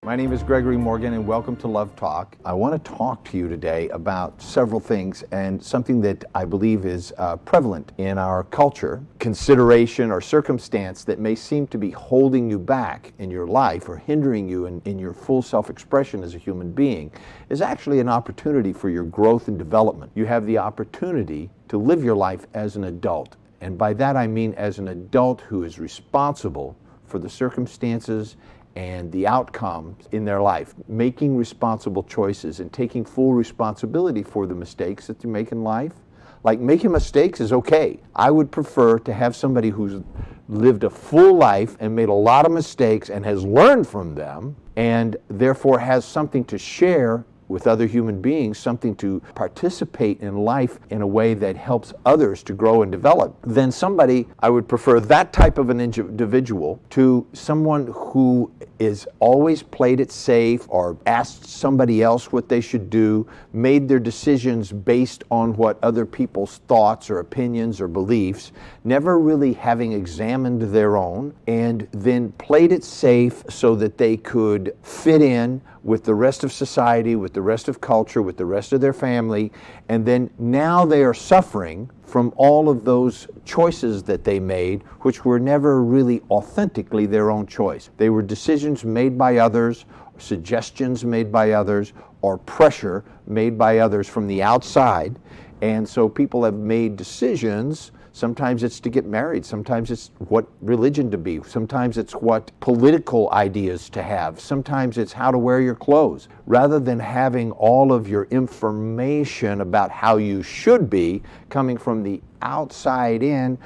My name is Gregory Morgan, and welcome to Love Talk. I want to talk to you today about several things, and something that I believe is prevalent in our culture, consideration or circumstance that may seem to be holding you back in your life or hindering you in your full self-expression as a human being, is actually an opportunity for your growth and development. You have the opportunity to live your life as an adult, and by that I mean as an adult who is responsible for the circumstances and the outcomes in their life, making responsible choices and taking full responsibility for the mistakes that you make in life. Like, making mistakes is okay. I would prefer to have somebody who's lived a full life and made a lot of mistakes and has learned from them, and therefore has something to share with other human beings, something to participate in life in a way that helps others to grow and develop, then somebody, I would prefer that type of an individual to someone who is always played it safe or asked somebody else what they should do, made their decisions based on what other people's thoughts or opinions or beliefs, never really having examined their own, and then played it safe so that they could fit in with the rest of society, with the rest of culture, with the rest of their family, and then now they are suffering from all of those choices that they made, which were never really authentically their own choice. They were decisions made by others, suggestions made by others, or pressure made by others from the outside. And so people have made decisions. Sometimes it's to get married, sometimes it's what religion to be, sometimes it's what political ideas to have, sometimes it's how to wear your clothes. Rather than having all of your information about how you should be coming from the outside in,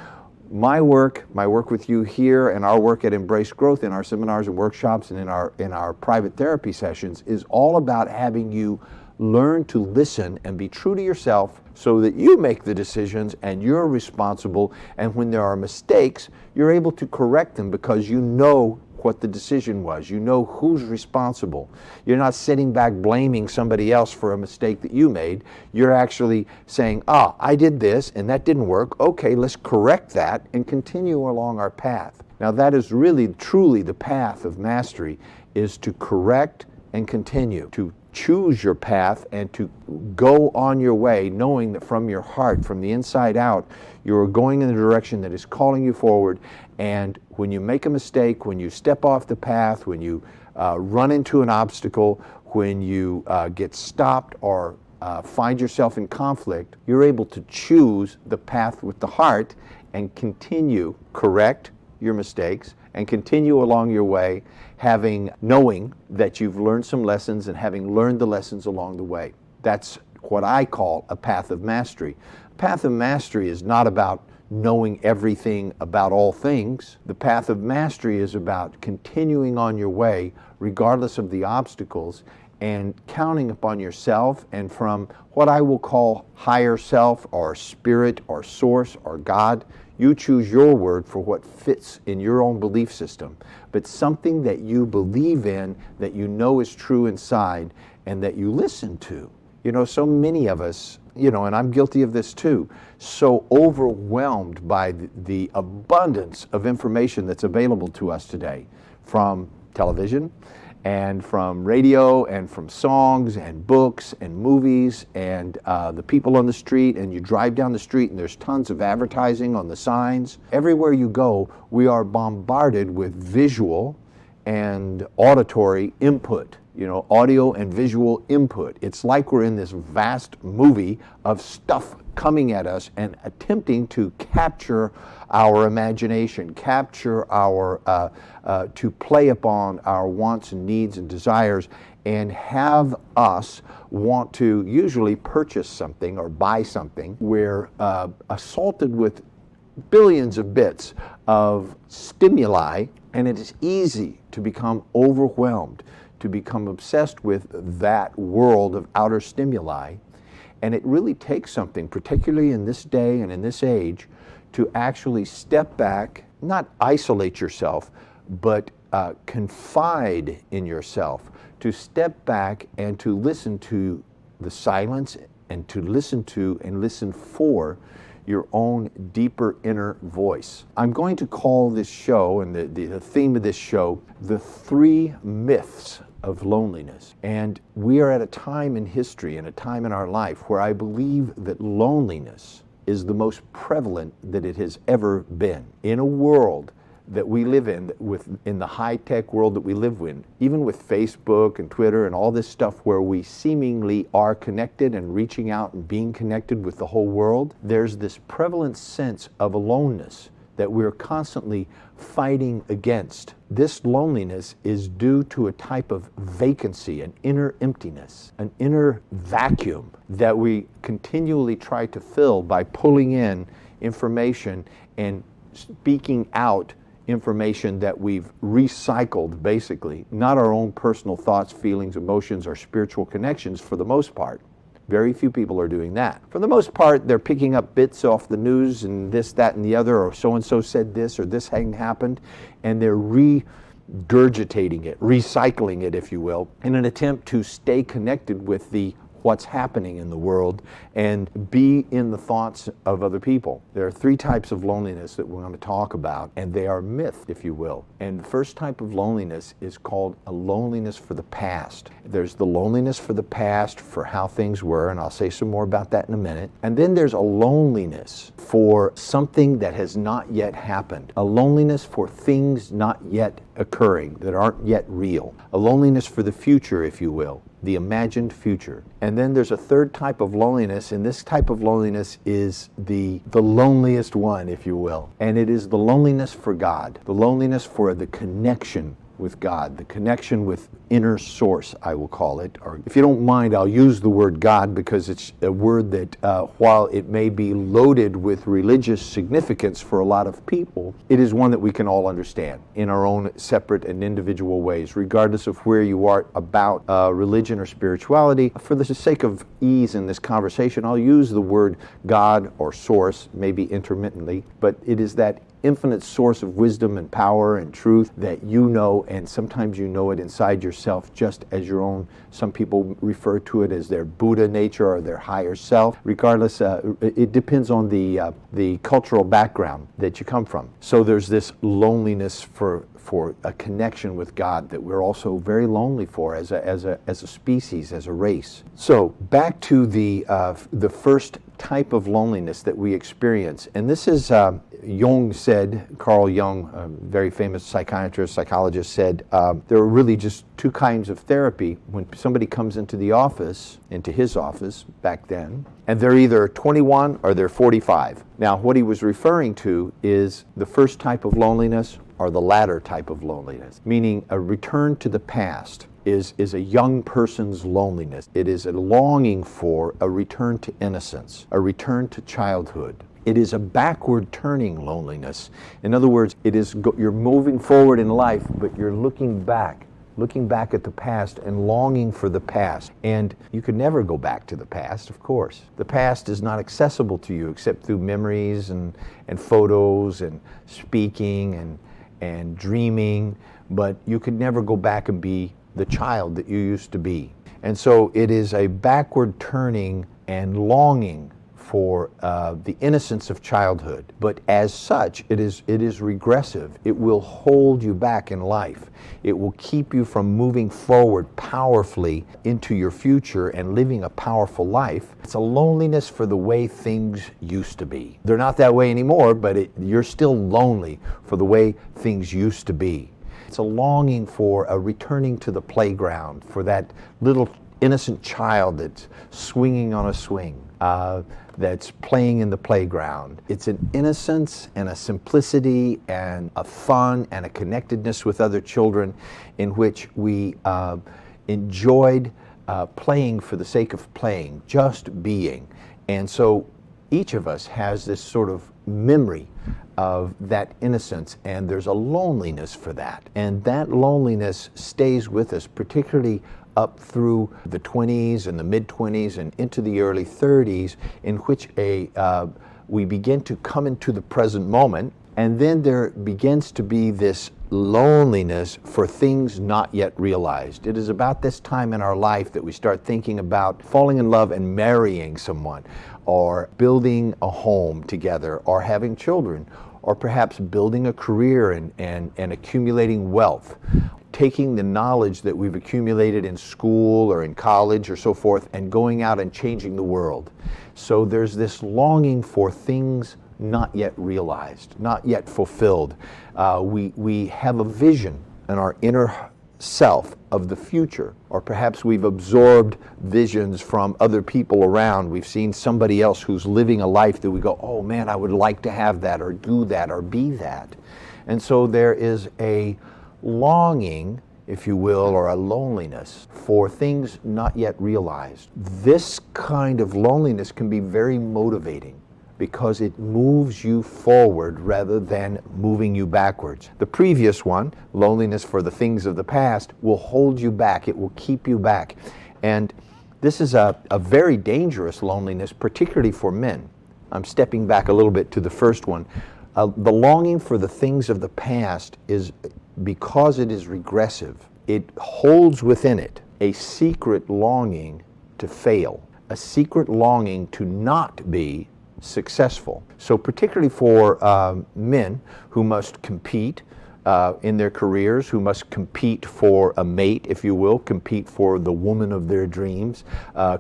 my work with you here and our work at Embrace Growth in our seminars and workshops and in our private therapy sessions is all about having you learn to listen and be true to yourself so that you make the decisions and you're responsible, and when there are mistakes, you're able to correct them because you know what the decision was. You know who's responsible. You're not sitting back blaming somebody else for a mistake that you made. You're actually saying, I did this and that didn't work. Okay, let's correct that and continue along our path. Now that is really, truly the path of mastery, is to correct and continue, to choose your path and to go on your way, knowing that from your heart, from the inside out, you're going in the direction that is calling you forward. And when you make a mistake, when you step off the path, when you run into an obstacle, when you get stopped or find yourself in conflict, you're able to choose the path with the heart and continue, correct your mistakes, and continue along your way, knowing that you've learned some lessons and having learned the lessons along the way. That's what I call a path of mastery. A path of mastery is not about knowing everything about all things. The path of mastery is about continuing on your way regardless of the obstacles and counting upon yourself and from what I will call higher self or spirit or source or God. You choose your word for what fits in your own belief system, but something that you believe in, that you know is true inside, and that you listen to. You know, so many of us, and I'm guilty of this too, so overwhelmed by the abundance of information that's available to us today, from television, and from radio, and from songs, and books, and movies, and the people on the street, and you drive down the street and there's tons of advertising on the signs. Everywhere you go, we are bombarded with visual and auditory input, audio and visual input. It's like we're in this vast movie of stuff coming at us and attempting to capture our imagination, capture to play upon our wants and needs and desires, and have us want to usually purchase something or buy something. We're assaulted with billions of bits of stimuli, and it is easy to become overwhelmed, to become obsessed with that world of outer stimuli. And it really takes something, particularly in this day and in this age, to actually step back, not isolate yourself, but confide in yourself, to step back and to listen to the silence and to listen to and listen for your own deeper inner voice. I'm going to call this show, and the theme of this show, the 3 myths of loneliness. And we are at a time in history and a time in our life where I believe that loneliness is the most prevalent that it has ever been. In a world that we live in the high-tech world that we live in, even with Facebook and Twitter and all this stuff where we seemingly are connected and reaching out and being connected with the whole world, there's this prevalent sense of aloneness that we're constantly fighting against. This loneliness is due to a type of vacancy, an inner emptiness, an inner vacuum that we continually try to fill by pulling in information and speaking out information that we've recycled, basically, not our own personal thoughts, feelings, emotions, or spiritual connections for the most part. Very few people are doing that. For the most part, they're picking up bits off the news and this, that, and the other, or so-and-so said this, or this hadn't happened, and they're regurgitating it, recycling it, if you will, in an attempt to stay connected with what's happening in the world and be in the thoughts of other people. There are three types of loneliness that we're going to talk about, and they are myth, if you will. And the first type of loneliness is called a loneliness for the past. There's the loneliness for the past, for how things were, and I'll say some more about that in a minute. And then there's a loneliness for something that has not yet happened, a loneliness for things not yet occurring, that aren't yet real, a loneliness for the future, if you will, the imagined future. And then there's a third type of loneliness, and this type of loneliness is the loneliest one, if you will. And it is the loneliness for God, the loneliness for the connection with God, the connection with inner source, I will call it. Or if you don't mind, I'll use the word God because it's a word that, while it may be loaded with religious significance for a lot of people, it is one that we can all understand in our own separate and individual ways, regardless of where you are about religion or spirituality. For the sake of ease in this conversation, I'll use the word God or source, maybe intermittently, but it is that infinite source of wisdom and power and truth that you know, and sometimes you know it inside yourself just as your own. Some people refer to it as their Buddha nature or their higher self. Regardless, it depends on the cultural background that you come from. So there's this loneliness for a connection with God that we're also very lonely for as a species, as a race. So back to the first type of loneliness that we experience, and this is Jung said, Carl Jung, a very famous psychiatrist, psychologist, said there are really just two kinds of therapy. When somebody comes into the office, into his office back then, and they're either 21 or they're 45. Now, what he was referring to is the first type of loneliness or the latter type of loneliness, meaning a return to the past is a young person's loneliness. It is a longing for a return to innocence, a return to childhood. It is a backward turning loneliness. In other words, it is you're moving forward in life, but you're looking back at the past and longing for the past. And you could never go back to the past, of course. The past is not accessible to you except through memories and photos and speaking and dreaming, but you could never go back and be the child that you used to be. And so it is a backward turning and longing for the innocence of childhood. But as such, it is regressive. It will hold you back in life. It will keep you from moving forward powerfully into your future and living a powerful life. It's a loneliness for the way things used to be. They're not that way anymore, but you're still lonely for the way things used to be. It's a longing for a returning to the playground, for that little innocent child that's swinging on a swing, that's playing in the playground. It's an innocence and a simplicity and a fun and a connectedness with other children in which we enjoyed playing for the sake of playing, just being. And so each of us has this sort of memory of that innocence, and there's a loneliness for that. And that loneliness stays with us, particularly up through the 20s and the mid-20s and into the early 30s, in which we begin to come into the present moment, and then there begins to be this loneliness for things not yet realized. It is about this time in our life that we start thinking about falling in love and marrying someone, or building a home together, or having children, or perhaps building a career and accumulating wealth. taking the knowledge that we've accumulated in school or in college or so forth and going out and changing the world. So there's this longing for things not yet realized, not yet fulfilled. We have a vision in our inner self of the future, or perhaps we've absorbed visions from other people around. We've seen somebody else who's living a life that we go, oh man, I would like to have that or do that or be that. And so there is a longing, if you will, or a loneliness for things not yet realized. This kind of loneliness can be very motivating because it moves you forward rather than moving you backwards. The previous one, loneliness for the things of the past, will hold you back. It will keep you back. And this is a very dangerous loneliness, particularly for men. I'm stepping back a little bit to the first one. The longing for the things of the past is, because it is regressive, it holds within it a secret longing to fail, a secret longing to not be successful. So particularly for men who must compete in their careers, who must compete for a mate, if you will, compete for the woman of their dreams,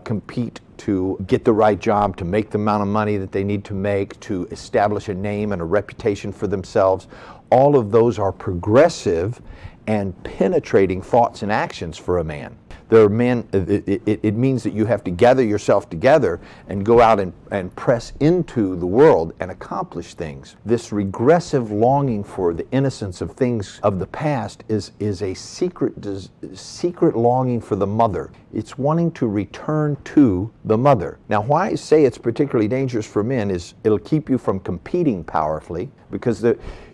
compete to get the right job, to make the amount of money that they need to make, to establish a name and a reputation for themselves. All of those are progressive and penetrating thoughts and actions for a man. There are men, it means that you have to gather yourself together and go out and press into the world and accomplish things. This regressive longing for the innocence of things of the past is a secret longing for the mother. It's wanting to return to the mother. Now, why I say it's particularly dangerous for men is it'll keep you from competing powerfully, because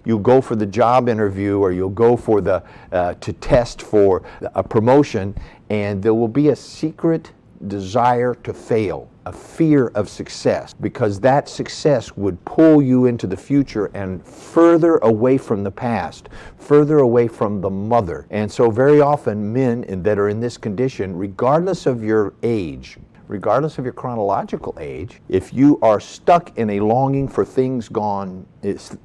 you'll go for the job interview or you'll go for to test for a promotion, and there will be a secret desire to fail, a fear of success, because that success would pull you into the future and further away from the past, further away from the mother. And so very often men that are in this condition, regardless of your age, regardless of your chronological age, if you are stuck in a longing for things gone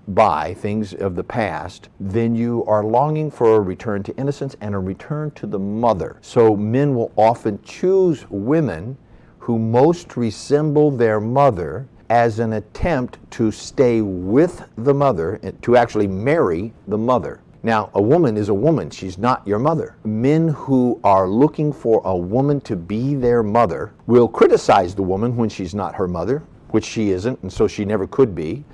by, things of the past, then you are longing for a return to innocence and a return to the mother. So men will often choose women who most resemble their mother as an attempt to stay with the mother, to actually marry the mother. Now, a woman is a woman. She's not your mother. Men who are looking for a woman to be their mother will criticize the woman when she's not her mother, which she isn't, and so she never could be,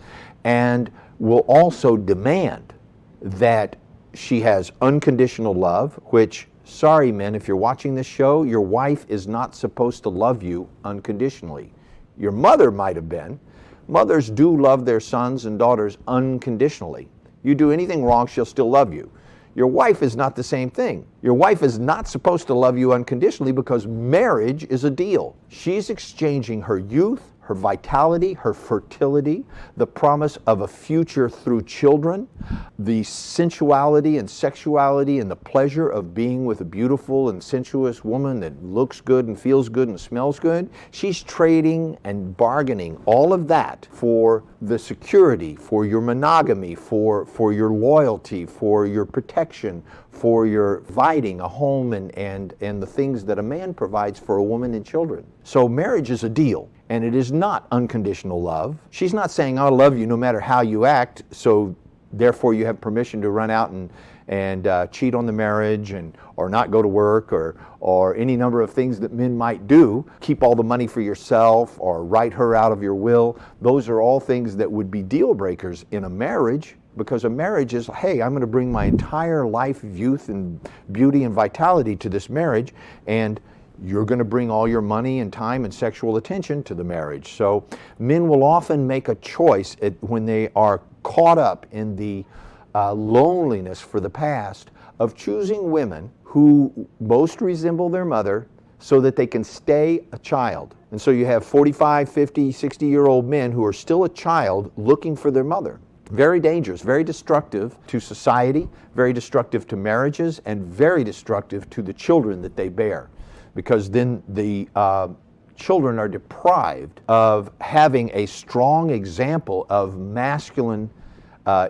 and will also demand that she has unconditional love, which, sorry men, if you're watching this show, your wife is not supposed to love you unconditionally. Your mother might have been. Mothers do love their sons and daughters unconditionally. You do anything wrong, she'll still love you. Your wife is not the same thing. Your wife is not supposed to love you unconditionally, because marriage is a deal. She's exchanging her youth, her vitality, her fertility, the promise of a future through children, the sensuality and sexuality and the pleasure of being with a beautiful and sensuous woman that looks good and feels good and smells good. She's trading and bargaining all of that for the security, for your monogamy, for your loyalty, for your protection, for your providing a home and the things that a man provides for a woman and children. So marriage is a deal. And it is not unconditional love. She's not saying, I love you no matter how you act, so therefore you have permission to run out and cheat on the marriage or not go to work or any number of things that men might do, keep all the money for yourself or write her out of your will. Those are all things that would be deal breakers in a marriage, because a marriage is, hey, I'm going to bring my entire life of youth and beauty and vitality to this marriage, and you're going to bring all your money and time and sexual attention to the marriage. So men will often make a choice when they are caught up in the loneliness for the past of choosing women who most resemble their mother so that they can stay a child. And so you have 45, 50, 60-year-old men who are still a child looking for their mother. Very dangerous, very destructive to society, very destructive to marriages, and very destructive to the children that they bear. Because then the children are deprived of having a strong example of masculine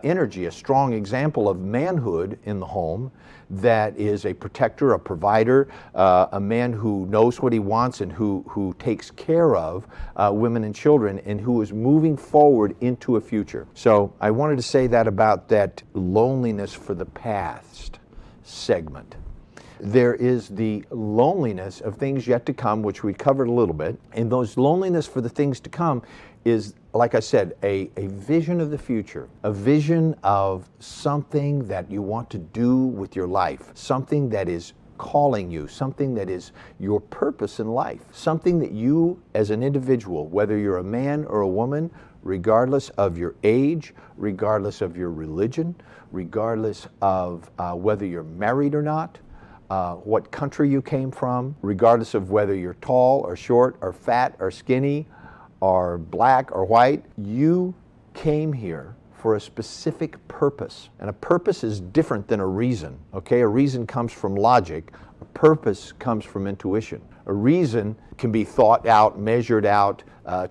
energy, a strong example of manhood in the home that is a protector, a provider, a man who knows what he wants and who takes care of women and children and who is moving forward into a future. So I wanted to say that about that loneliness for the past segment. There is the loneliness of things yet to come, which we covered a little bit. And those loneliness for the things to come is, like I said, a vision of the future, a vision of something that you want to do with your life, something that is calling you, something that is your purpose in life, something that you as an individual, whether you're a man or a woman, regardless of your age, regardless of your religion, regardless of whether you're married or not, what country you came from, regardless of whether you're tall or short or fat or skinny or black or white, you came here for a specific purpose. And a purpose is different than a reason, okay? A reason comes from logic. A purpose comes from intuition. A reason can be thought out, measured out,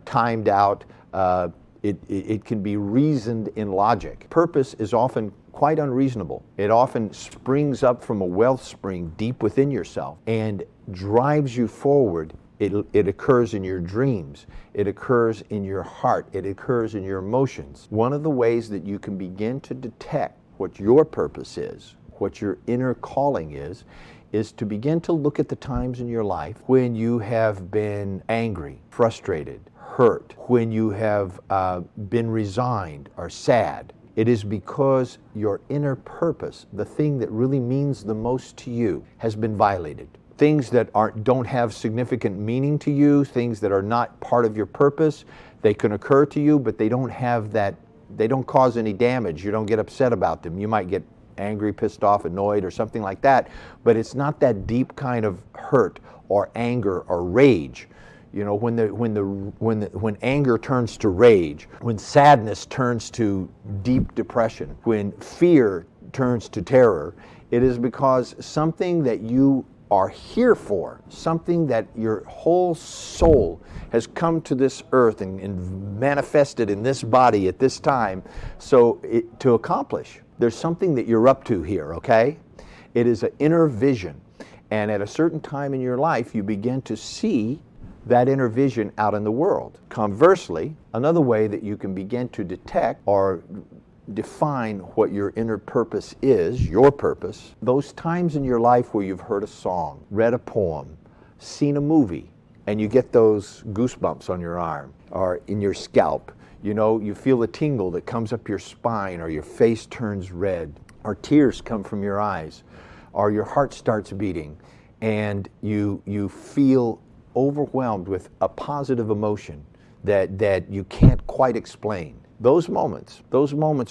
timed out. It can be reasoned in logic. Purpose is often quite unreasonable. It often springs up from a wellspring deep within yourself and drives you forward. It occurs in your dreams. It occurs in your heart. It occurs in your emotions. One of the ways that you can begin to detect what your purpose is, what your inner calling is to begin to look at the times in your life when you have been angry, frustrated, hurt, when you have been resigned or sad. It is because your inner purpose, the thing that really means the most to you, has been violated. Things that don't have significant meaning to you, things that are not part of your purpose, they can occur to you, but they don't have that, they don't cause any damage. You don't get upset about them. You might get angry, pissed off, annoyed, or something like that, but it's not that deep kind of hurt or anger or rage. You know, when anger turns to rage, when sadness turns to deep depression, when fear turns to terror, it is because something that you are here for, something that your whole soul has come to this earth and manifested in this body at this time to accomplish. There's something that you're up to here, okay? It is an inner vision. And at a certain time in your life, you begin to see that inner vision out in the world. Conversely, another way that you can begin to detect or define what your inner purpose is, your purpose, those times in your life where you've heard a song, read a poem, seen a movie, and you get those goosebumps on your arm or in your scalp. You know, you feel a tingle that comes up your spine, or your face turns red, or tears come from your eyes, or your heart starts beating, and you feel overwhelmed with a positive emotion that you can't quite explain. Those moments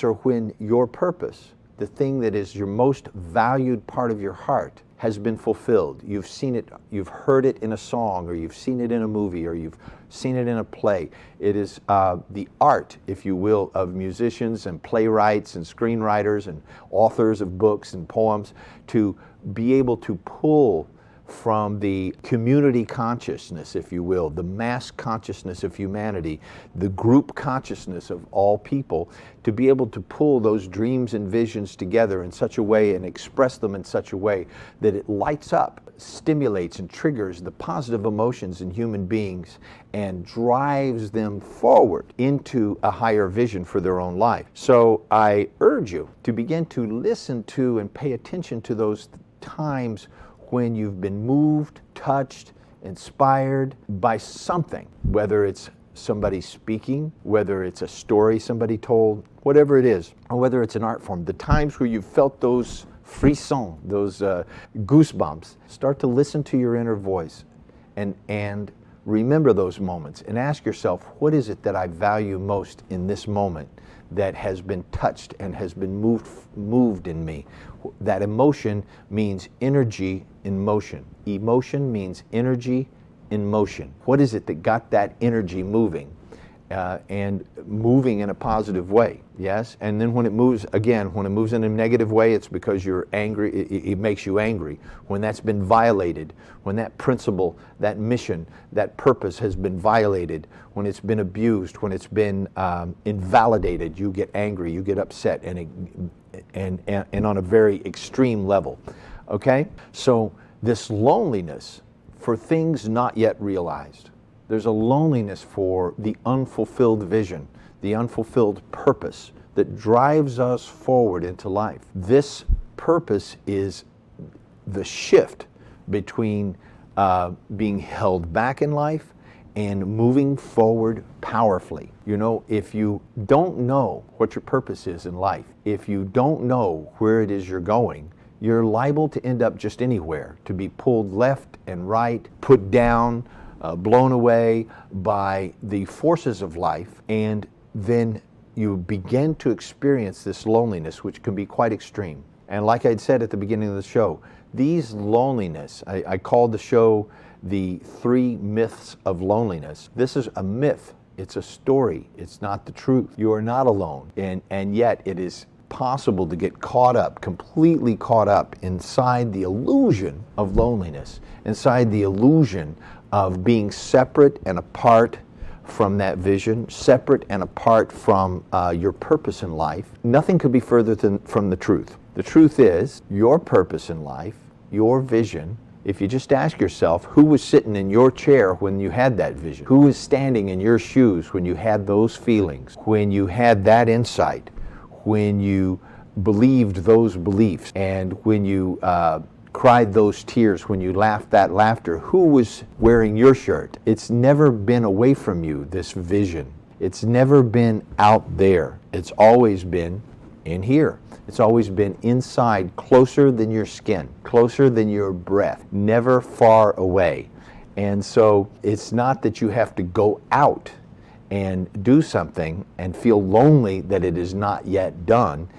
are when your purpose, the thing that is your most valued part of your heart, has been fulfilled. You've seen it, you've heard it in a song, or you've seen it in a movie, or you've seen it in a play. It is the art, if you will, of musicians and playwrights and screenwriters and authors of books and poems to be able to pull from the community consciousness, if you will, the mass consciousness of humanity, the group consciousness of all people, to be able to pull those dreams and visions together in such a way and express them in such a way that it lights up, stimulates and triggers the positive emotions in human beings and drives them forward into a higher vision for their own life. So I urge you to begin to listen to and pay attention to those times when you've been moved, touched, inspired by something, whether it's somebody speaking, whether it's a story somebody told, whatever it is, or whether it's an art form. The times where you felt those frissons, those goosebumps, start to listen to your inner voice and remember those moments and ask yourself, what is it that I value most in this moment that has been touched and has been moved in me? That emotion means energy in motion. Emotion means energy in motion. What is it that got that energy moving? and moving in a positive way, yes? And then when it moves, again, when it moves in a negative way, it's because you're angry, it makes you angry. When that's been violated, when that principle, that mission, that purpose has been violated, when it's been abused, when it's been invalidated, you get angry, you get upset, and on a very extreme level, okay? So this loneliness for things not yet realized. There's a loneliness for the unfulfilled vision, the unfulfilled purpose that drives us forward into life. This purpose is the shift between being held back in life and moving forward powerfully. You know, if you don't know what your purpose is in life, if you don't know where it is you're going, you're liable to end up just anywhere, to be pulled left and right, put down, blown away by the forces of life, and then you begin to experience this loneliness, which can be quite extreme. And like I'd said at the beginning of the show, these loneliness, I called the show the 3 myths of loneliness. This is a myth. It's a story. It's not the truth. You are not alone. And yet it is possible to get caught up, completely caught up inside the illusion of loneliness, inside the illusion of being separate and apart from that vision, separate and apart from your purpose in life. Nothing could be further from the truth. The truth is, your purpose in life, your vision, if you just ask yourself, who was sitting in your chair when you had that vision? Who was standing in your shoes when you had those feelings, when you had that insight, when you believed those beliefs, and when you cried those tears, when you laughed that laughter? Who was wearing your shirt? It's never been away from you, this vision. It's never been out there. It's always been in here. It's always been inside, closer than your skin, closer than your breath, never far away. And so it's not that you have to go out and do something and feel lonely that it is not yet done.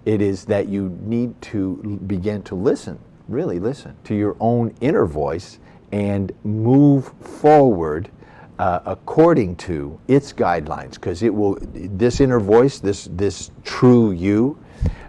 It is that you need to begin to listen, really listen to your own inner voice and move forward according to its guidelines, because it will, this inner voice, this true you,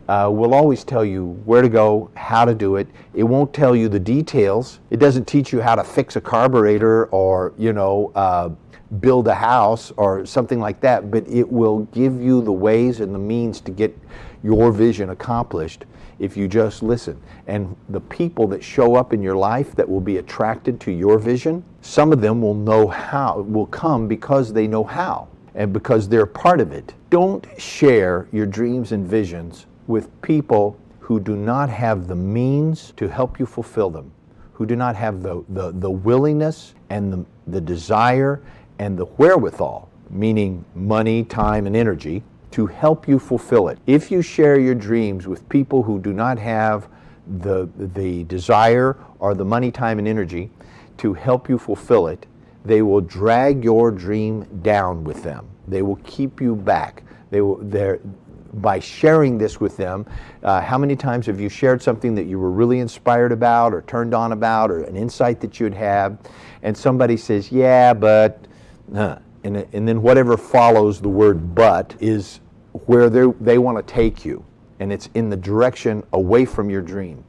will always tell you where to go, how to do it. It won't tell you the details. It doesn't teach you how to fix a carburetor or, you know, build a house or something like that, but it will give you the ways and the means to get your vision accomplished if you just listen. And the people that show up in your life that will be attracted to your vision, some of them will know how, will come because they know how and because they're part of it. Don't share your dreams and visions with people who do not have the means to help you fulfill them, who do not have the willingness and the desire and the wherewithal, meaning money, time, and energy, to help you fulfill it. If you share your dreams with people who do not have the desire or the money, time, and energy to help you fulfill it, they will drag your dream down with them. They will keep you back. By sharing this with them, how many times have you shared something that you were really inspired about or turned on about, or an insight that you'd have, and somebody says, yeah, but, and then whatever follows the word but is where they want to take you, and it's in the direction away from your dream.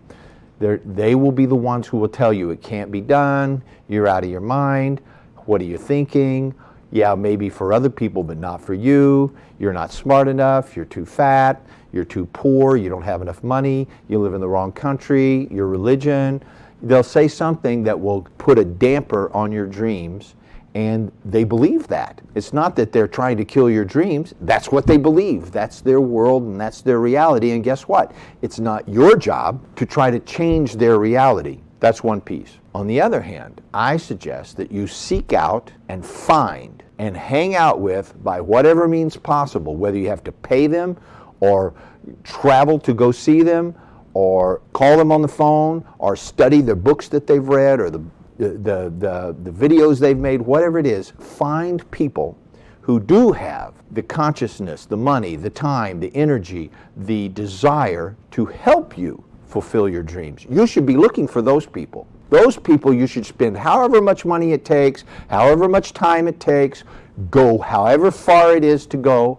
They will be the ones who will tell you it can't be done, you're out of your mind, what are you thinking? Yeah, maybe for other people, but not for you. You're not smart enough, you're too fat, you're too poor, you don't have enough money, you live in the wrong country, your religion. They'll say something that will put a damper on your dreams, and they believe that. It's not that they're trying to kill your dreams, that's what they believe. That's their world and that's their reality, and guess what? It's not your job to try to change their reality. That's one piece. On the other hand, I suggest that you seek out and find and hang out with, by whatever means possible, whether you have to pay them or travel to go see them or call them on the phone or study the books that they've read or the videos they've made, whatever it is, find people who do have the consciousness, the money, the time, the energy, the desire to help you fulfill your dreams. You should be looking for those people. Those people you should spend however much money it takes, however much time it takes, go however far it is to go,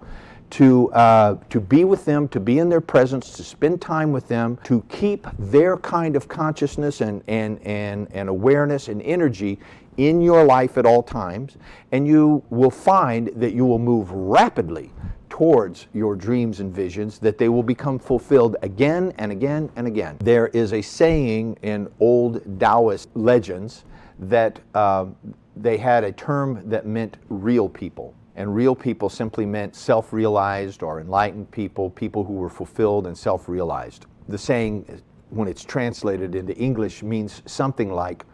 to be with them, to be in their presence, to spend time with them, to keep their kind of consciousness and awareness and energy in your life at all times, and you will find that you will move rapidly towards your dreams and visions, that they will become fulfilled again and again and again. There is a saying in old Taoist legends that they had a term that meant real people. And real people simply meant self-realized or enlightened people, people who were fulfilled and self-realized. The saying, when it's translated into English, means something like,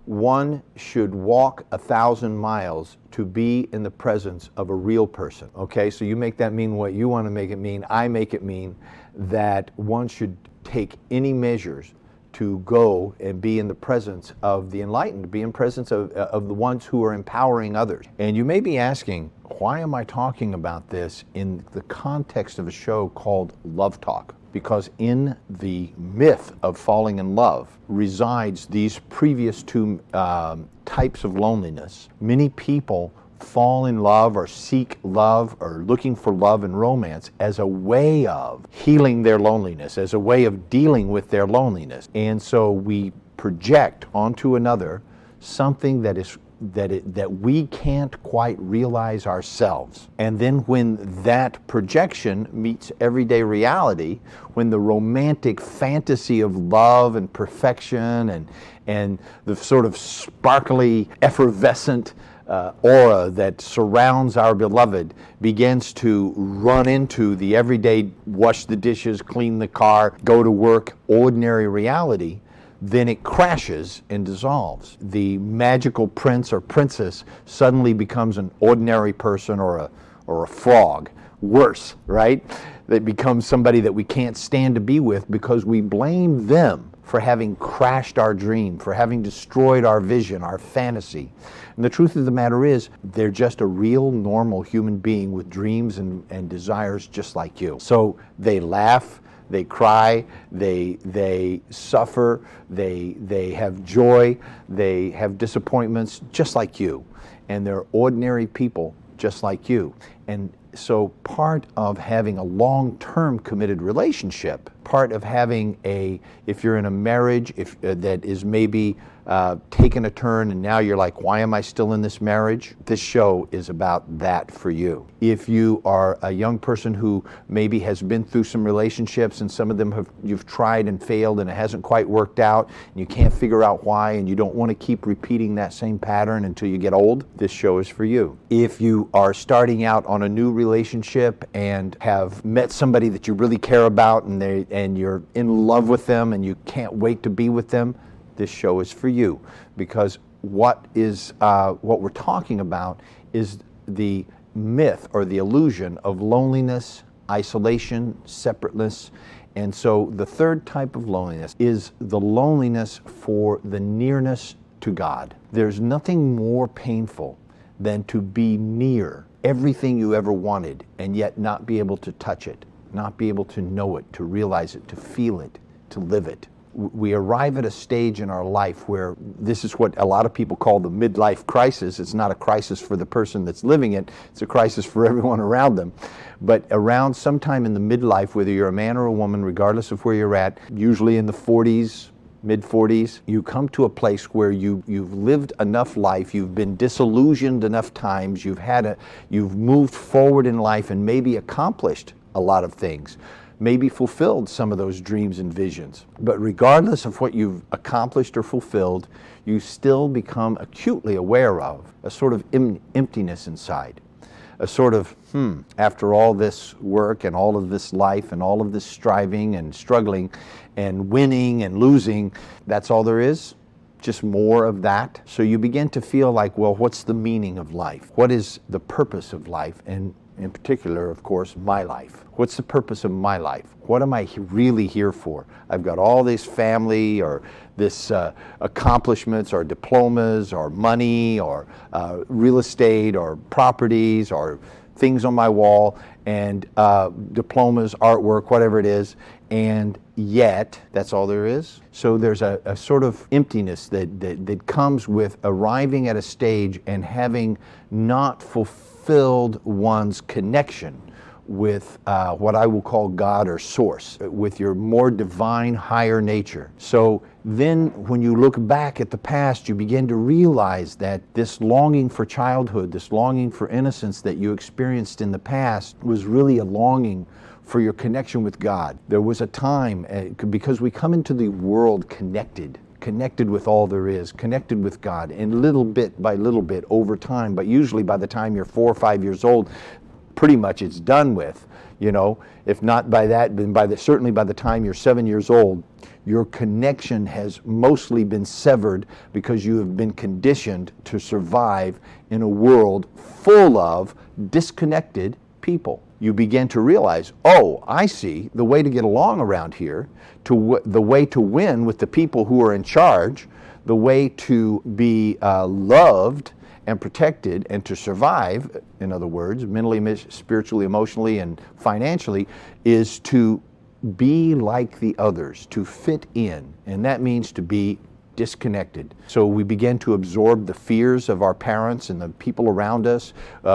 one should walk 1,000 miles to be in the presence of a real person. Okay, so you make that mean what you want to make it mean. I make it mean that one should take any measures to go and be in the presence of the enlightened, be in presence of the ones who are empowering others. And you may be asking, why am I talking about this in the context of a show called Love Talk? Because in the myth of falling in love resides these previous two types of loneliness. Many people fall in love or seek love or looking for love and romance as a way of healing their loneliness, as a way of dealing with their loneliness. And so we project onto another something that we can't quite realize ourselves. And then when that projection meets everyday reality, when the romantic fantasy of love and perfection and the sort of sparkly, effervescent aura that surrounds our beloved begins to run into the everyday wash the dishes, clean the car, go to work, ordinary reality, then it crashes and dissolves. The magical prince or princess suddenly becomes an ordinary person or a frog. Worse, right? They become somebody that we can't stand to be with because we blame them for having crashed our dream, for having destroyed our vision, our fantasy. And the truth of the matter is, they're just a real, normal human being with dreams and desires just like you. So they laugh, they cry, they suffer, they have joy, they have disappointments just like you. And they're ordinary people just like you. And so part of having a long-term committed relationship, part of having if you're in a marriage that is maybe taken a turn and now you're like, why am I still in this marriage? This show is about that for you. If you are a young person who maybe has been through some relationships and some of them you've tried and failed and it hasn't quite worked out and you can't figure out why and you don't want to keep repeating that same pattern until you get old, this show is for you. If you are starting out on a new relationship and have met somebody that you really care about and you're in love with them and you can't wait to be with them, this show is for you, because what we're talking about is the myth or the illusion of loneliness, isolation, separateness. And so the third type of loneliness is the loneliness for the nearness to God. There's nothing more painful than to be near everything you ever wanted and yet not be able to touch it, not be able to know it, to realize it, to feel it, to live it. We arrive at a stage in our life where this is what a lot of people call the midlife crisis. It's not a crisis for the person that's living it, it's a crisis for everyone around them. But around sometime in the midlife, whether you're a man or a woman, regardless of where you're at, usually in the 40s, mid-40s, you come to a place where you've lived enough life, you've been disillusioned enough times, you've moved forward in life and maybe accomplished a lot of things, maybe fulfilled some of those dreams and visions. But regardless of what you've accomplished or fulfilled, you still become acutely aware of a sort of emptiness inside. A sort of, after all this work and all of this life and all of this striving and struggling and winning and losing, that's all there is? Just more of that? So you begin to feel like, well, what's the meaning of life? What is the purpose of life? And in particular, of course, my life. What's the purpose of my life? What am I really here for? I've got all this family or this accomplishments or diplomas or money or real estate or properties or things on my wall, and diplomas, artwork, whatever it is, and yet that's all there is. So there's a sort of emptiness that comes with arriving at a stage and having not fulfilled one's connection with what I will call God or source, with your more divine, higher nature. So then when you look back at the past, you begin to realize that this longing for childhood, this longing for innocence that you experienced in the past was really a longing for your connection with God. There was a time, because we come into the world connected with all there is, connected with God, and little bit by little bit over time, but usually by the time you're 4 or 5 years old, pretty much it's done with, you know. If not by that, then certainly by the time you're 7 years old, your connection has mostly been severed because you have been conditioned to survive in a world full of disconnected people. You begin to realize, oh, I see the way to get along around here, the way to win with the people who are in charge, the way to be loved and protected and to survive, in other words, mentally, spiritually, emotionally, and financially, is to be like the others, to fit in, and that means to be disconnected. So we begin to absorb the fears of our parents and the people around us.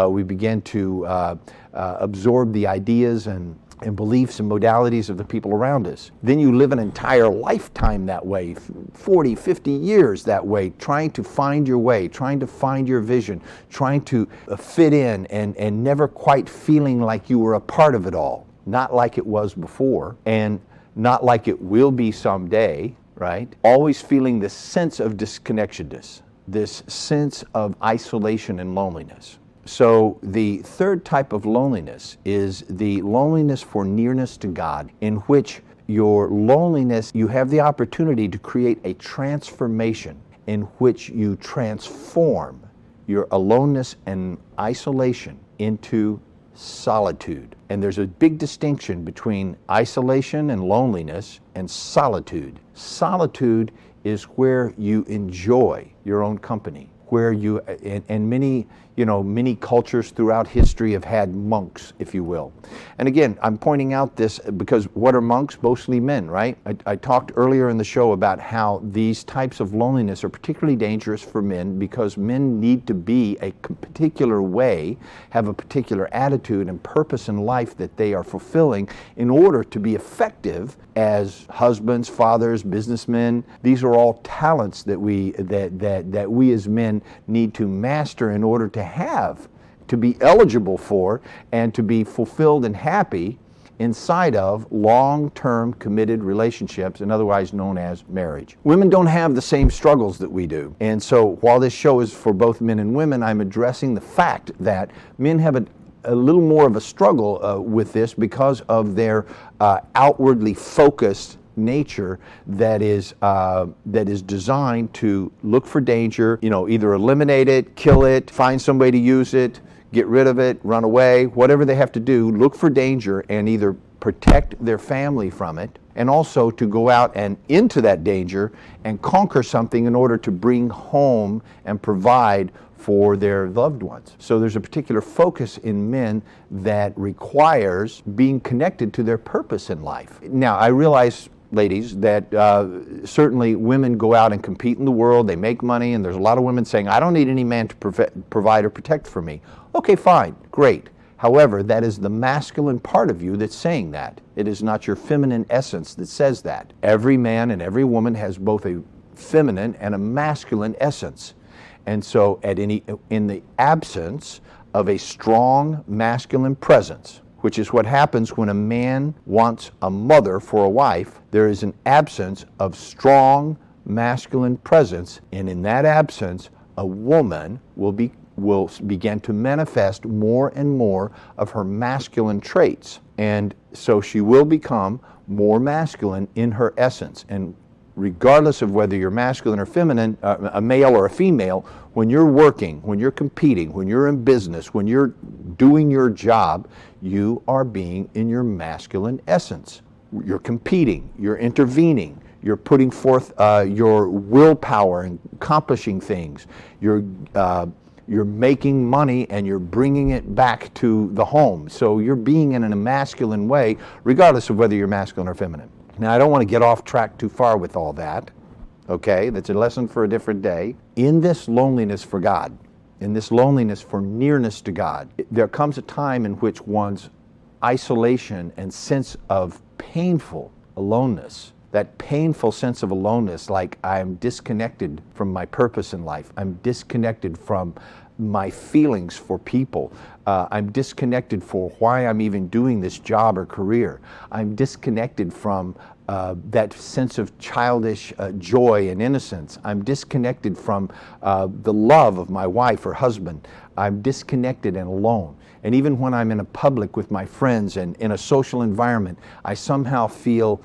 We begin to absorb the ideas and beliefs and modalities of the people around us. Then you live an entire lifetime that way, 40, 50 years that way, trying to find your way, trying to find your vision, trying to fit in and never quite feeling like you were a part of it all, not like it was before and not like it will be someday, right? Always feeling this sense of disconnectedness, this sense of isolation and loneliness. So the third type of loneliness is the loneliness for nearness to God, in which your loneliness, you have the opportunity to create a transformation in which you transform your aloneness and isolation into solitude. And there's a big distinction between isolation and loneliness and solitude. Solitude is where you enjoy your own company, where you, and many cultures throughout history have had monks, if you will. And again, I'm pointing out this because what are monks? Mostly men, right? I talked earlier in the show about how these types of loneliness are particularly dangerous for men because men need to be a particular way, have a particular attitude and purpose in life that they are fulfilling in order to be effective as husbands, fathers, businessmen. These are all talents that we as men need to master in order to be eligible for and to be fulfilled and happy inside of long-term committed relationships, and otherwise known as marriage. Women don't have the same struggles that we do. And so while this show is for both men and women, I'm addressing the fact that men have a little more of a struggle with this because of their outwardly focused nature that is designed to look for danger, either eliminate it, kill it, find some way to use it, get rid of it, run away, whatever they have to do, look for danger and either protect their family from it, and also to go out and into that danger and conquer something in order to bring home and provide for their loved ones. So there's a particular focus in men that requires being connected to their purpose in life. Now, I realize, ladies, that certainly women go out and compete in the world, they make money, and there's a lot of women saying, I don't need any man to provide or protect for me. Okay, fine, great. However, that is the masculine part of you that's saying that. It is not your feminine essence that says that. Every man and every woman has both a feminine and a masculine essence. And so in the absence of a strong masculine presence, which is what happens when a man wants a mother for a wife, there is an absence of strong masculine presence, and in that absence, a woman will begin to manifest more and more of her masculine traits. And so she will become more masculine in her essence. And regardless of whether you're masculine or feminine, a male or a female, when you're working, when you're competing, when you're in business, when you're doing your job, you are being in your masculine essence. You're competing, you're intervening, you're putting forth your willpower and accomplishing things. You're you're making money and you're bringing it back to the home. So you're being in a masculine way, regardless of whether you're masculine or feminine. Now, I don't want to get off track too far with all that, okay? That's a lesson for a different day. In this loneliness for God, in this loneliness for nearness to God, there comes a time in which one's isolation and sense of painful aloneness, that painful sense of aloneness, like I'm disconnected from my purpose in life, I'm disconnected from my feelings for people, I'm disconnected for why I'm even doing this job or career, I'm disconnected from that sense of childish joy and innocence, I'm disconnected from the love of my wife or husband, I'm disconnected and alone. And even when I'm in a public with my friends and in a social environment, I somehow feel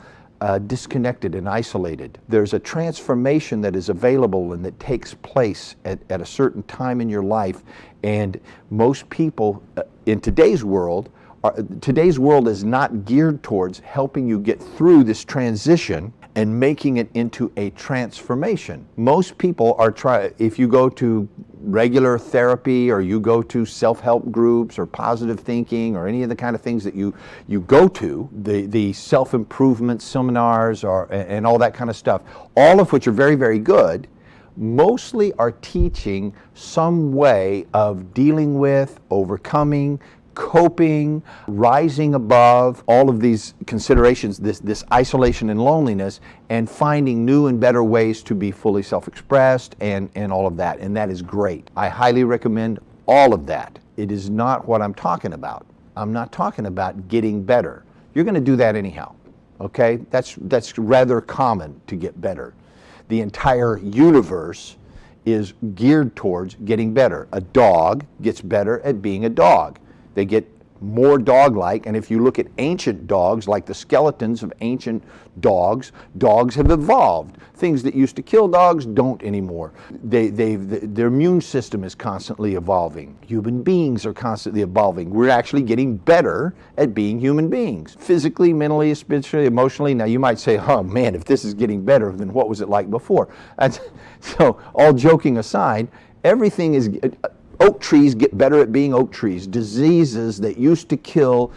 disconnected and isolated. There's a transformation that is available and that takes place at a certain time in your life, and most people in today's world is not geared towards helping you get through this transition and making it into a transformation. Most people are if you go to regular therapy or you go to self-help groups or positive thinking or any of the kind of things that you go to, the self-improvement seminars and all that kind of stuff, all of which are very, very good, mostly are teaching some way of dealing with, overcoming, coping, rising above all of these considerations, this isolation and loneliness, and finding new and better ways to be fully self-expressed and all of that. And that is great. I highly recommend all of that. It is not what I'm talking about. I'm not talking about getting better. You're going to do that anyhow, okay? That's rather common to get better. The entire universe is geared towards getting better. A dog gets better at being a dog. They get more dog-like, and if you look at ancient dogs, like the skeletons of ancient dogs have evolved. Things that used to kill dogs don't anymore. Their immune system is constantly evolving. Human beings are constantly evolving. We're actually getting better at being human beings, physically, mentally, spiritually, emotionally. Now you might say, oh man, if this is getting better, then what was it like before? So all joking aside, everything is... Oak trees get better at being oak trees. Diseases that used to kill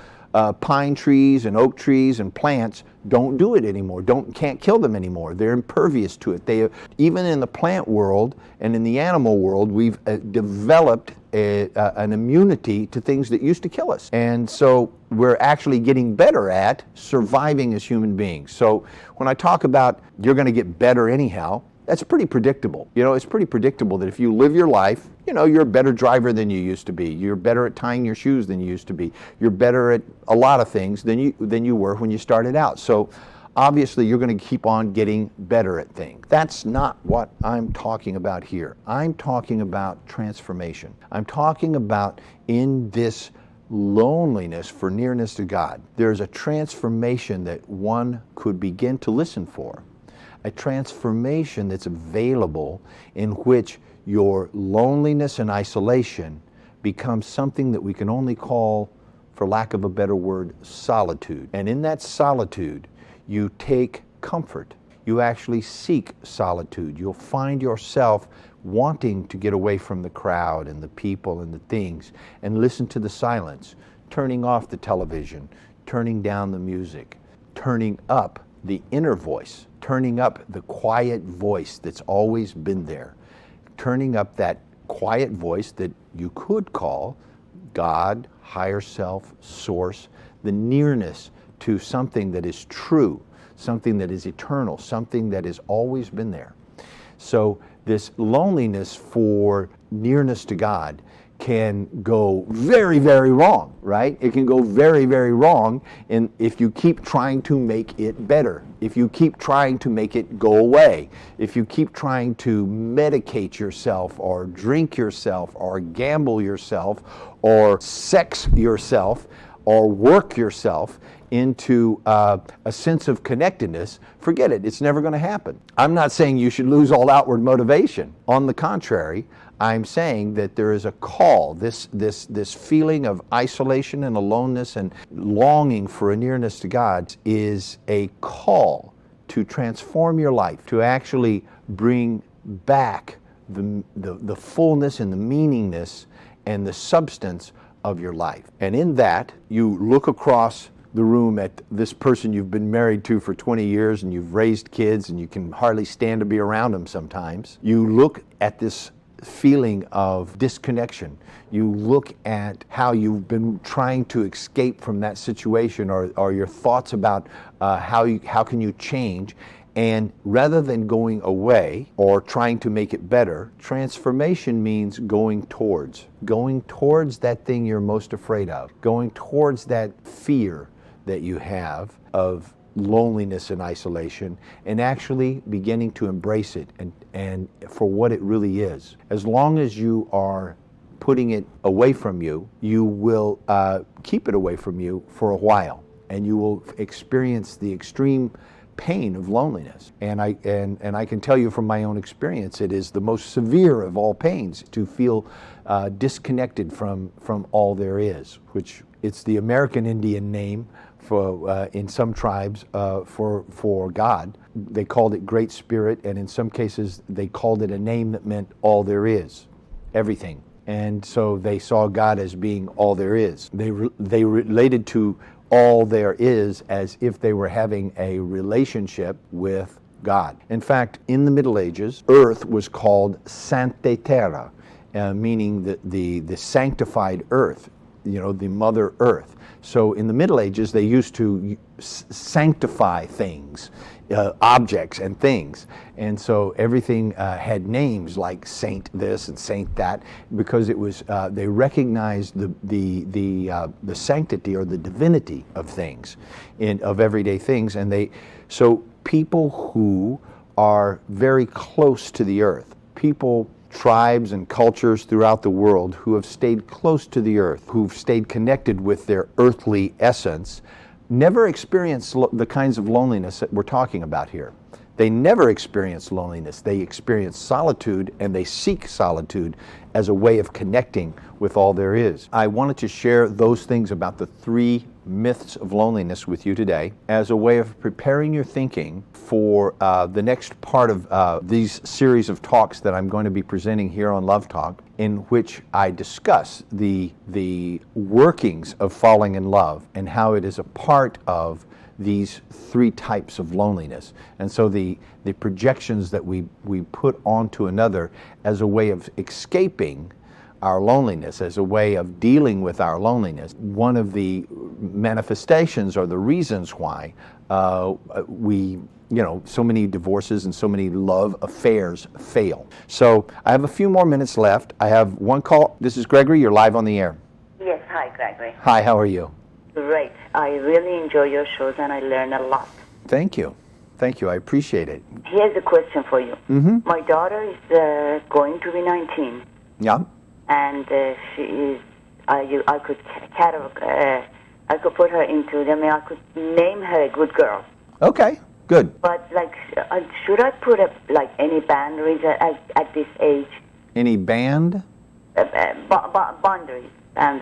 pine trees and oak trees and plants don't do it anymore, can't kill them anymore. They're impervious to it. Even in the plant world and in the animal world, we've developed an immunity to things that used to kill us. And so we're actually getting better at surviving as human beings. So when I talk about you're going to get better anyhow, that's pretty predictable. You know, it's pretty predictable that if you live your life, you know, you're a better driver than you used to be. You're better at tying your shoes than you used to be. You're better at a lot of things than you were when you started out. So obviously you're going to keep on getting better at things. That's not what I'm talking about here. I'm talking about transformation. I'm talking about in this loneliness for nearness to God, there's a transformation that one could begin to listen for. A transformation that's available in which your loneliness and isolation becomes something that we can only call, for lack of a better word, solitude. And in that solitude, you take comfort. You actually seek solitude. You'll find yourself wanting to get away from the crowd and the people and the things and listen to the silence, turning off the television, turning down the music, turning up the inner voice, turning up the quiet voice that's always been there, turning up that quiet voice that you could call God, higher self, source, the nearness to something that is true, something that is eternal, something that has always been there. So this loneliness for nearness to God can go very, very wrong, right? It can go very, very wrong if you keep trying to make it better, if you keep trying to make it go away, if you keep trying to medicate yourself or drink yourself or gamble yourself or sex yourself or work yourself into a sense of connectedness, forget it. It's never going to happen. I'm not saying you should lose all outward motivation. On the contrary, I'm saying that there is a call, this feeling of isolation and aloneness and longing for a nearness to God is a call to transform your life, to actually bring back the fullness and the meaningness and the substance of your life. And in that, you look across the room at this person you've been married to for 20 years and you've raised kids and you can hardly stand to be around them sometimes. You look at this feeling of disconnection. You look at how you've been trying to escape from that situation, or your thoughts about how can you change. And rather than going away or trying to make it better, transformation means going towards that thing you're most afraid of, going towards that fear that you have of loneliness and isolation, and actually beginning to embrace it and for what it really is. As long as you are putting it away from you, you will keep it away from you for a while, and you will experience the extreme pain of loneliness. And I can tell you from my own experience, it is the most severe of all pains to feel disconnected from all there is, which it's the American Indian name for in some tribes for God. They called it Great Spirit, and in some cases they called it a name that meant all there is, everything. And so they saw God as being all there is. They related to all there is as if they were having a relationship with God. In fact, in the Middle Ages, Earth was called Sancte Terra, meaning the sanctified earth, the Mother Earth. So in the Middle Ages, they used to sanctify things, objects and things. And so everything had names like Saint this and Saint that, because it was they recognized the sanctity or the divinity of things, of everyday things. And so people who are very close to the earth, tribes and cultures throughout the world who have stayed close to the earth, who've stayed connected with their earthly essence, never experience the kinds of loneliness that we're talking about here. They never experience loneliness. They experience solitude, and they seek solitude as a way of connecting with all there is. I wanted to share those things about the 3 myths of loneliness with you today as a way of preparing your thinking for the next part of these series of talks that I'm going to be presenting here on Love Talk, in which I discuss the workings of falling in love and how it is a part of these 3 types of loneliness. And so the projections that we put onto another as a way of escaping our loneliness, as a way of dealing with our loneliness. One of the manifestations or the reasons why so many divorces and so many love affairs fail. So I have a few more minutes left. I have one call. This is Gregory. You're live on the air. Yes, hi, Gregory. Hi, how are you? Great. I really enjoy your shows and I learn a lot. Thank you. Thank you. I appreciate it. Here's a question for you. Mm-hmm. My daughter is going to be 19. Yeah. And she is. I could put her into them. I could name her a good girl. Okay. Good. But should I put any boundaries at this age? Any boundaries.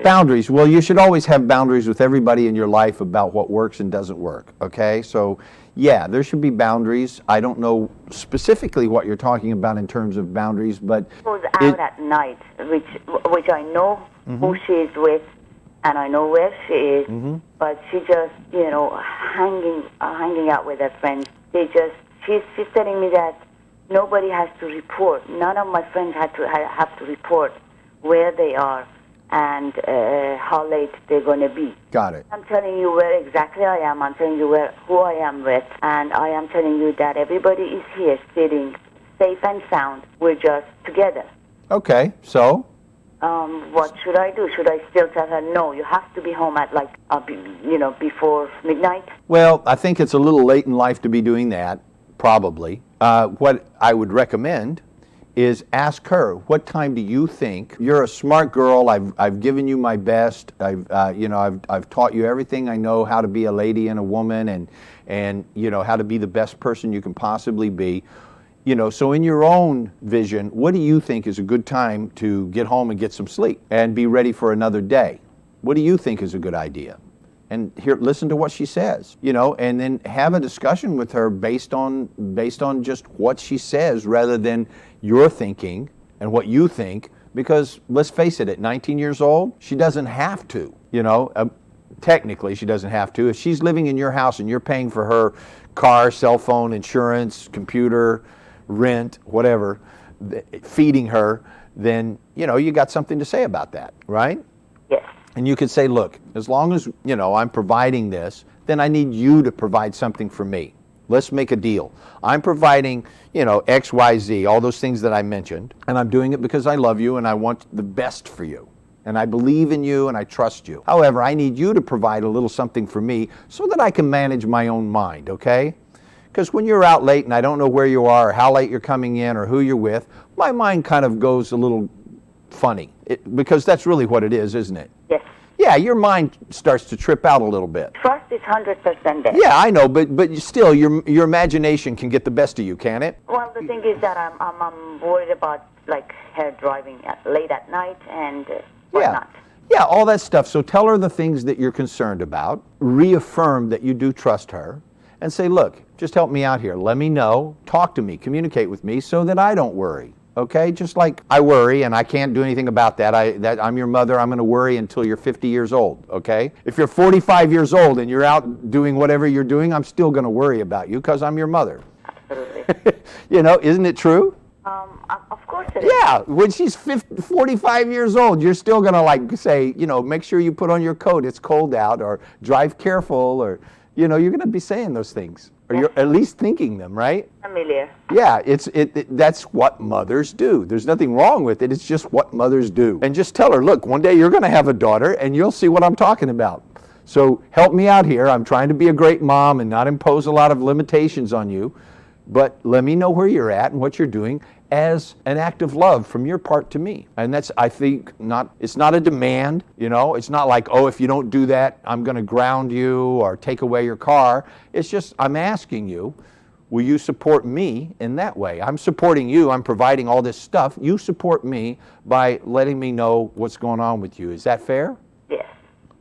Boundaries. Well, you should always have boundaries with everybody in your life about what works and doesn't work. Okay, so yeah, there should be boundaries. I don't know specifically what you're talking about in terms of boundaries, but goes out at night, which I know who she is with, and I know where she is. Mm-hmm. But she just hanging out with her friends. She's telling me that nobody has to report. None of my friends have to report where they are and how late they're going to be. Got it. I'm telling you where exactly I am. I'm telling you who I am with. And I am telling you that everybody is here sitting safe and sound. We're just together. Okay, so? What should I do? Should I still tell her, no, you have to be home at before midnight? Well, I think it's a little late in life to be doing that, probably. What I would recommend is ask her, what time do you think? You're a smart girl. I've given you my best. I've taught you everything I know how to be a lady and a woman, and how to be the best person you can possibly be. So in your own vision, what do you think is a good time to get home and get some sleep and be ready for another day? What do you think is a good idea? and here, listen to what she says, you know, and then have a discussion with her based on just what she says rather than your thinking and what you think. Because let's face it, at 19 years old, she doesn't have to, you know. Technically, she doesn't have to. If she's living in your house and you're paying for her car, cell phone, insurance, computer, rent, whatever, feeding her, then, you know, you got something to say about that, right? Yes. And you could say, look, as long as, you know, I'm providing this, then I need you to provide something for me. Let's make a deal. I'm providing, you know, X, Y, Z, all those things that I mentioned, and I'm doing it because I love you and I want the best for you. And I believe in you and I trust you. However, I need you to provide a little something for me so that I can manage my own mind, okay? Because when you're out late and I don't know where you are or how late you're coming in or who you're with, my mind kind of goes a little funny. Because that's really what it is, isn't it? Yes. Yeah, your mind starts to trip out a little bit. Trust is 100% there. Yeah, I know, but still, your imagination can get the best of you, can it? Well, the thing is that I'm worried about, like, her driving late at night and whatnot. Yeah, all that stuff. So tell her the things that you're concerned about. Reaffirm that you do trust her. And say, look, just help me out here. Let me know. Talk to me. Communicate with me so that I don't worry. Okay? Just like I worry and I can't do anything about that. I'm your mother. I'm going to worry until you're 50 years old. Okay? If you're 45 years old and you're out doing whatever you're doing, I'm still going to worry about you because I'm your mother. Absolutely. You know, isn't it true? Of course it is. Yeah, when she's 45 years old, you're still going to like say, you know, make sure you put on your coat, it's cold out, or drive careful, or, you know, you're going to be saying those things, or you're at least thinking them, right? Familiar. Yeah, that's what mothers do. There's nothing wrong with it. It's just what mothers do. And just tell her, look, one day you're going to have a daughter, and you'll see what I'm talking about. So help me out here. I'm trying to be a great mom and not impose a lot of limitations on you. But let me know where you're at and what you're doing as an act of love from your part to me. And that's, I think, it's not a demand, you know. It's not like, oh, if you don't do that, I'm going to ground you or take away your car. It's just, I'm asking you, will you support me in that way? I'm supporting you. I'm providing all this stuff. You support me by letting me know what's going on with you. Is that fair? Yes.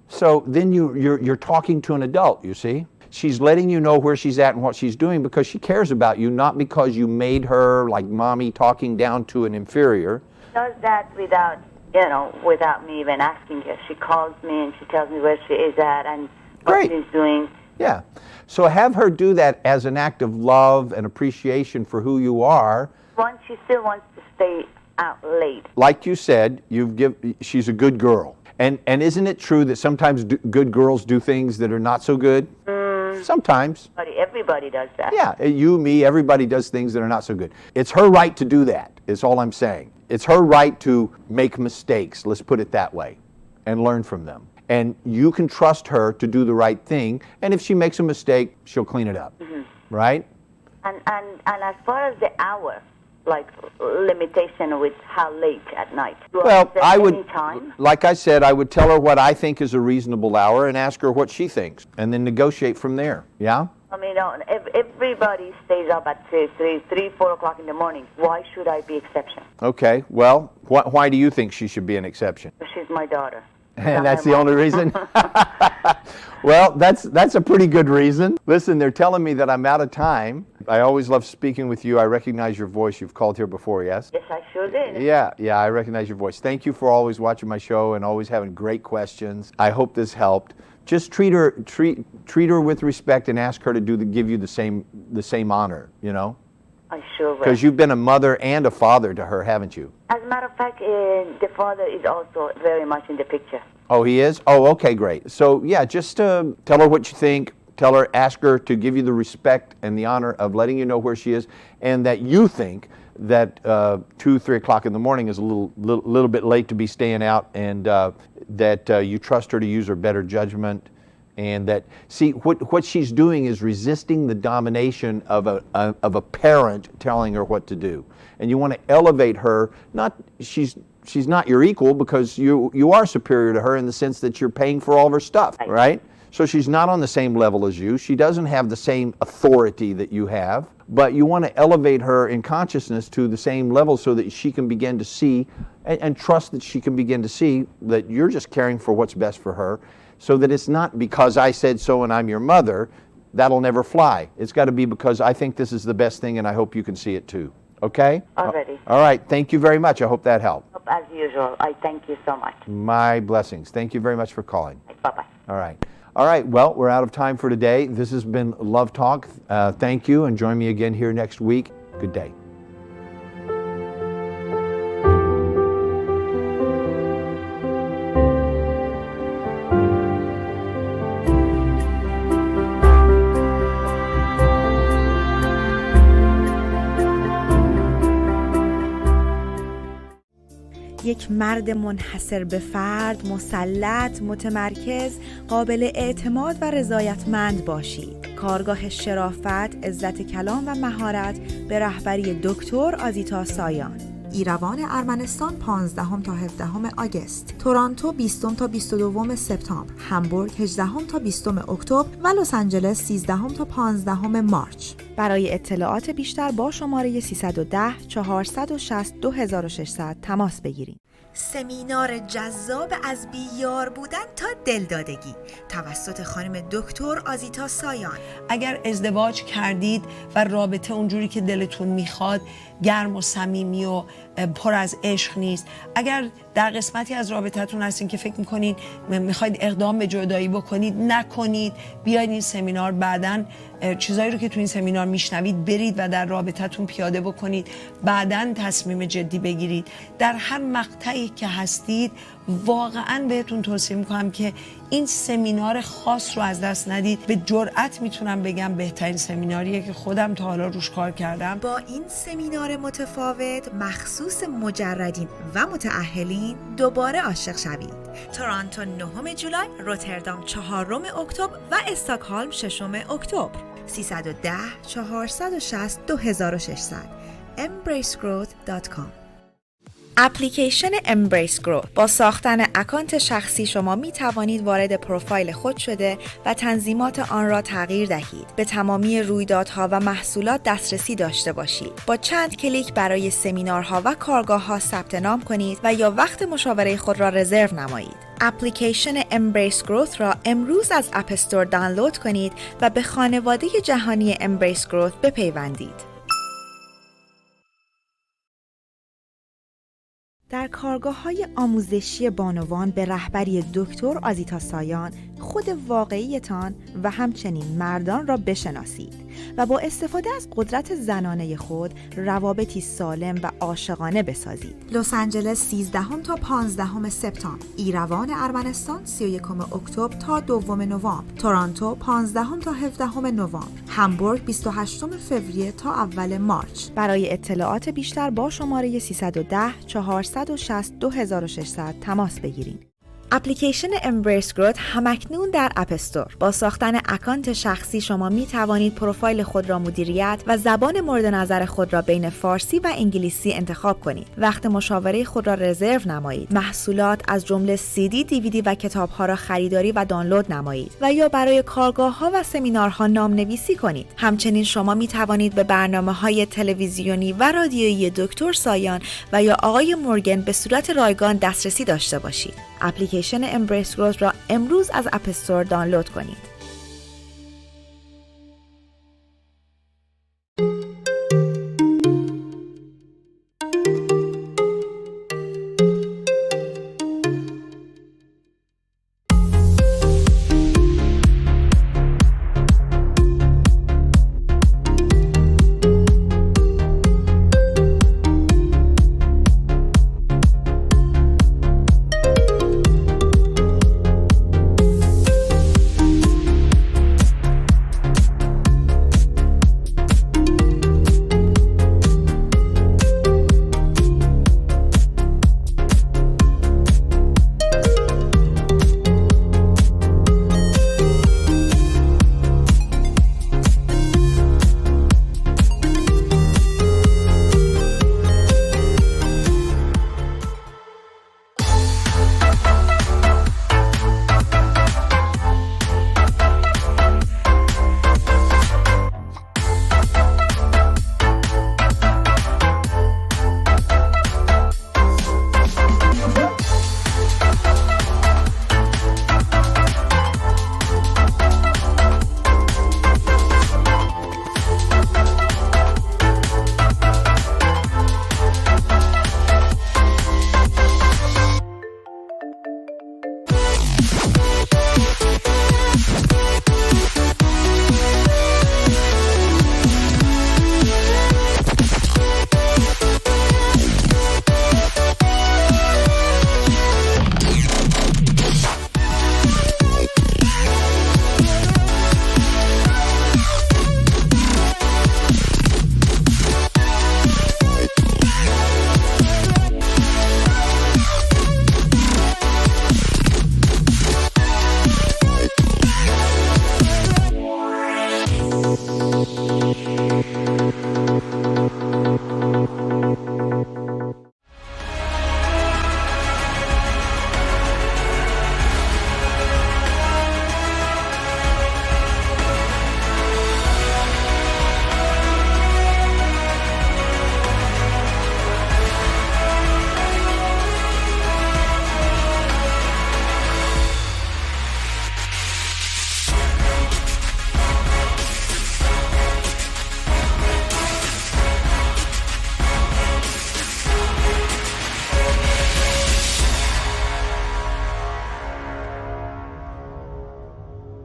So then you're talking to an adult, you see. She's letting you know where she's at and what she's doing because she cares about you, not because you made her like mommy talking down to an inferior. She does that without me even asking her. She calls me and she tells me where she is at and what she's doing. Yeah. So have her do that as an act of love and appreciation for who you are. She still wants to stay out late. Like you said, she's a good girl. And isn't it true that sometimes good girls do things that are not so good? Sometimes. Everybody does that. Yeah, you, me, everybody does things that are not so good. It's her right to do that, is all I'm saying. It's her right to make mistakes, let's put it that way, and learn from them. And you can trust her to do the right thing, and if she makes a mistake, she'll clean it up, right? And as far as the hour, like limitation with how late at night? Well, I would, like I said, I would tell her what I think is a reasonable hour and ask her what she thinks, and then negotiate from there, yeah? I mean, everybody stays up at 4 o'clock in the morning. Why should I be exception? Okay, well, why do you think she should be an exception? She's my daughter. And that's the only reason? Well, that's a pretty good reason. Listen, they're telling me that I'm out of time. I always love speaking with you. I recognize your voice. You've called here before, yes? Yes, I sure did. Yeah, I recognize your voice. Thank you for always watching my show and always having great questions. I hope this helped. Just treat her with respect and ask her to give you the same honor, you know? I sure will. Because you've been a mother and a father to her, haven't you? As a matter of fact, the father is also very much in the picture. Oh, he is? Oh, okay, great. So, yeah, just tell her what you think. Ask her to give you the respect and the honor of letting you know where she is, and that you think that 2, 3 o'clock in the morning is a little bit late to be staying out, and that you trust her to use her better judgment, and that, see, what she's doing is resisting the domination of a parent telling her what to do. And you want to elevate her, she's not your equal because you are superior to her in the sense that you're paying for all of her stuff, right? So she's not on the same level as you. She doesn't have the same authority that you have, but you want to elevate her in consciousness to the same level so that she can begin to see and trust that she can begin to see that you're just caring for what's best for her. so that it's not because I said so and I'm your mother. That'll never fly. It's got to be because I think this is the best thing and I hope you can see it too. Okay? Already. All right. Thank you very much. I hope that helped. As usual, I thank you so much. My blessings. Thank you very much for calling. Bye-bye. All right. All right. Well, we're out of time for today. This has been Love Talk. Thank you, and join me again here next week. Good day. یک مرد منحصر به فرد، مسلط، متمرکز، قابل اعتماد و رضایتمند باشید. کارگاه شرافت، عزت کلام و مهارت به رهبری دکتر آزیتا سایان. ایران ارمنستان 15 تا 17 آگوست، تورنتو 20 تا 22 سپتامبر، همبورگ 18 تا 20 اکتبر و لس آنجلس 13 تا 15 مارچ. برای اطلاعات بیشتر با شماره 310 460 2600 تماس بگیرید. سمینار جذاب از بیار بودن تا دلدادگی توسط خانم دکتر آزیتا سایان. اگر ازدواج کردید و رابطه اونجوری که دلتون میخواد گرم و صمیمی و پر از عشق نیست، اگر در قسمتی از رابطتون هستین که فکر میکنید میخواید اقدام به جدایی بکنید، نکنید، بیاید این سمینار. بعداً چیزایی رو که تو این سمینار میشنوید برید و در رابطتون پیاده بکنید، بعداً تصمیم جدی بگیرید. در هر مقطعی که هستید واقعاً بهتون توصیه میکنم که این سمینار خاص رو از دست ندید. به جرئت میتونم بگم بهترین سمیناریه که خودم تا حالا روش کار کردم. با این سمینار متفاوت مخصوص مجردین و متأهلین دوباره عاشق شوید. تورنتو 9 جولای، روتردام 4 اکتبر و استکهلم 6 اکتبر. 310 460 2600 embracegrowth.com. اپلیکیشن Embrace Growth. با ساختن اکانت شخصی شما می توانید وارد پروفایل خود شده و تنظیمات آن را تغییر دهید. به تمامی رویدادها و محصولات دسترسی داشته باشید. با چند کلیک برای سمینارها و کارگاه‌ها ثبت نام کنید و یا وقت مشاوره خود را رزرو نمایید. اپلیکیشن Embrace Growth را امروز از اپ استور دانلود کنید و به خانواده جهانی Embrace Growth بپیوندید. در کارگاه‌های آموزشی بانوان به رهبری دکتر آزیتا سایان خود واقعیتان و همچنین مردان را بشناسید و با استفاده از قدرت زنانه خود روابطی سالم و عاشقانه بسازید. لس آنجلس 13 تا 15 سپتامبر، ایران ارمنستان 31 اکتبر تا 2 نوامبر، تورنتو 15 تا 17 نوامبر، همبورگ 28 فوریه تا اول مارچ. برای اطلاعات بیشتر با شماره 310 460 2600 تماس بگیرید. اپلیکیشن Embrace Growth همکنون در اپ استور. با ساختن اکانت شخصی شما می توانید پروفایل خود را مدیریت و زبان مورد نظر خود را بین فارسی و انگلیسی انتخاب کنید. وقت مشاوره خود را رزرو نمایید. محصولات از جمله CD، DVD و کتاب‌ها را خریداری و دانلود نمایید و یا برای کارگاه‌ها و سمینارها نام‌نویسی کنید. همچنین شما می توانید به برنامه‌های تلویزیونی و رادیویی دکتر سایان و یا آقای مورگن به صورت رایگان دسترسی داشته باشید. اپلیکیشن Embrace Growth را امروز از اپ استور دانلود کنید.